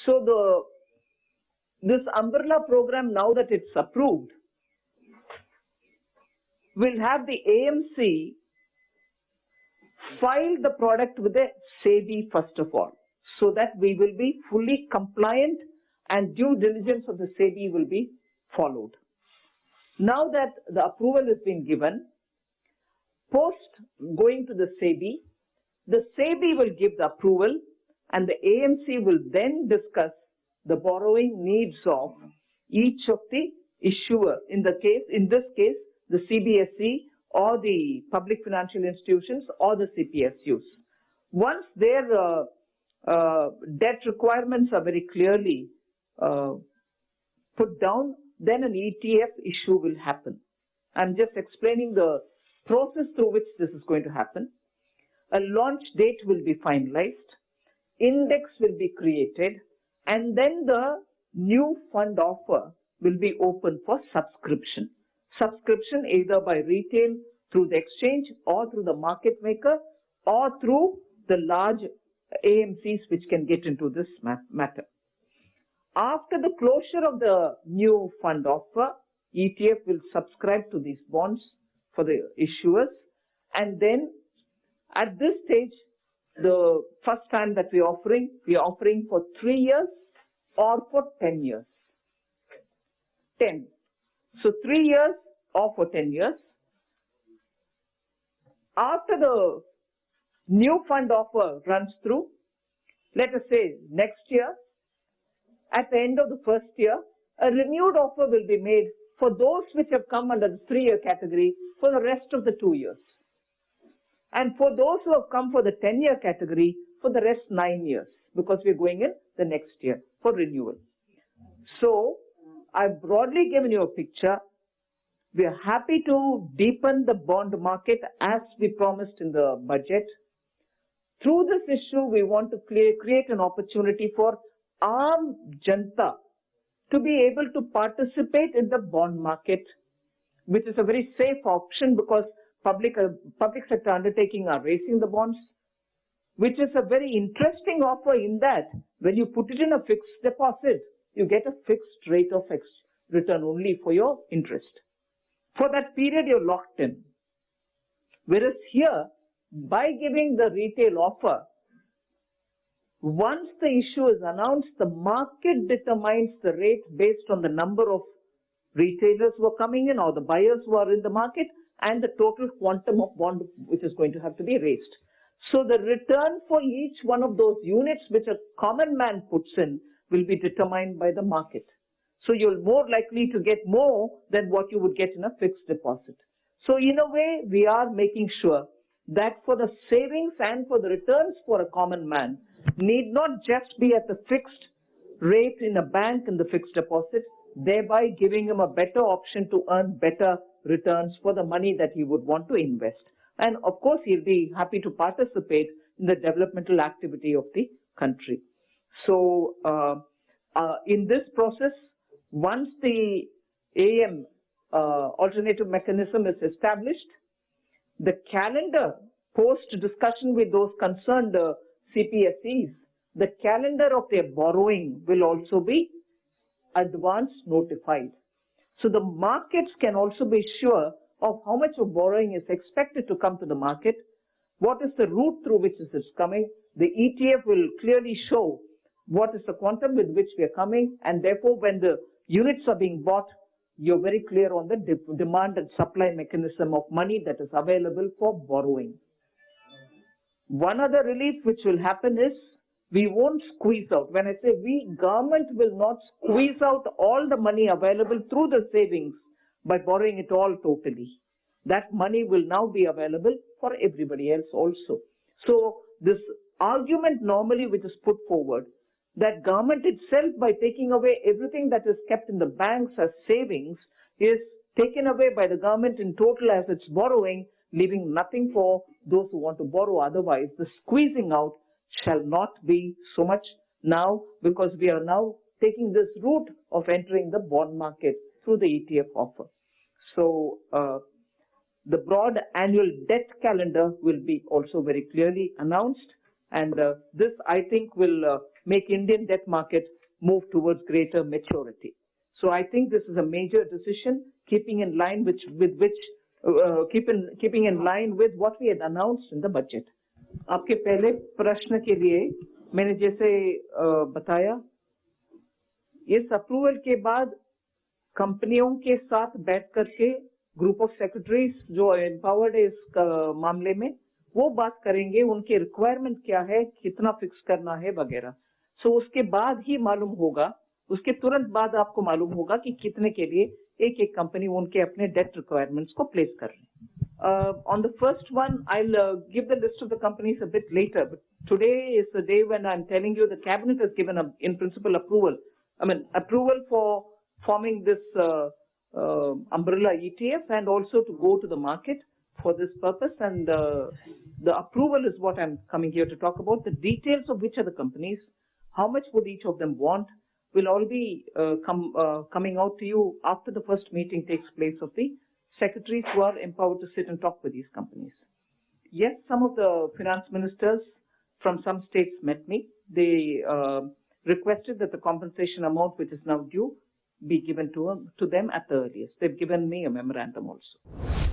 So this umbrella program, now that it's approved, will have the AMC file the product with the SEBI first of all, so that we will be fully compliant and due diligence of the SEBI will be followed. Now that the approval has been given, post going to the SEBI will give the approval and the AMC will then discuss the borrowing needs of each of the issuer. In this case, the CBSE or the public financial institutions or the CPSUs. Once their debt requirements are very clearly put down, then an ETF issue will happen. I'm just explaining the process through which this is going to happen. A launch date will be finalized, index will be created, and then the new fund offer will be open for subscription. Subscription either by retail through the exchange or through the market maker or through the large AMCs which can get into this matter. After the closure of the new fund offer, ETF will subscribe to these bonds for the issuers, and then at this stage, the first time that we are offering for 3 years or for 10 years. 10. So 3 years or for 10 years. After the new fund offer runs through, let us say next year, at the end of the first year, a renewed offer will be made for those which have come under the 3-year category for the rest of the 2 years. And for those who have come for the 10-year category, for the rest 9 years, because we're going in the next year for renewal. So, I've broadly given you a picture. We are happy to deepen the bond market as we promised in the budget. Through this issue, we want to create an opportunity for Aam Janta to be able to participate in the bond market, which is a very safe option because public sector undertaking are raising the bonds, which is a very interesting offer in that when you put it in a fixed deposit, you get a fixed rate of return only for your interest. For that period, you're locked in. Whereas here, by giving the retail offer, once the issue is announced, the market determines the rate based on the number of retailers who are coming in or the buyers who are in the market and the total quantum of bond which is going to have to be raised. So the return for each one of those units which a common man puts in will be determined by the market. So you're more likely to get more than what you would get in a fixed deposit. So in a way, we are making sure that for the savings and for the returns for a common man need not just be at the fixed rate in a bank in the fixed deposit, thereby giving him a better option to earn better returns for the money that he would want to invest. And of course, he'll be happy to participate in the developmental activity of the country. So in this process, once the AM alternative mechanism is established, the calendar, post discussion with those concerned CPSEs, the calendar of their borrowing will also be advance notified. So the markets can also be sure of how much of borrowing is expected to come to the market, what is the route through which this is coming. The ETF will clearly show what is the quantum with which we are coming, and therefore when the units are being bought, you're very clear on the demand and supply mechanism of money that is available for borrowing. One other relief which will happen is we won't squeeze out. When I say we, government will not squeeze out all the money available through the savings by borrowing it all totally. That money will now be available for everybody else also. So this argument normally which is put forward, that government itself by taking away everything that is kept in the banks as savings is taken away by the government in total as its borrowing, leaving nothing for those who want to borrow. Otherwise, the squeezing out shall not be so much now, because we are now taking this route of entering the bond market through the ETF offer. So the broad annual debt calendar will be also very clearly announced, and this I think will make Indian debt market move towards greater maturity. So I think this is a major decision, keeping in line with what we had announced in the budget. आपके पहले प्रश्न के लिए मैंने जैसे बताया, इस approval के बाद कंपनियों के साथ बैठ करके ग्रुप ऑफ सेक्रेटरीज जो एम्पावर्ड है इस मामले में, वो बात करेंगे उनके रिक्वायरमेंट क्या है, कितना फिक्स करना है वगैरह. सो उसके बाद ही मालूम होगा, उसके तुरंत बाद आपको मालूम होगा कि कितने के लिए एक एक कंपनी उनके अपने डेट रिक्वायरमेंट्स को प्लेस कर रहे हैं. On the first one, I'll give the list of the companies a bit later, but today is the day when I'm telling you the cabinet has given in principle approval. Approval for forming this umbrella ETF and also to go to the market for this purpose, and the approval is what I'm coming here to talk about. The details of which are the companies, how much would each of them want, will all be coming out to you after the first meeting takes place of the secretaries who are empowered to sit and talk with these companies. Yes, some of the finance ministers from some states met me. They requested that the compensation amount which is now due be given to them at the earliest. They've given me a memorandum also.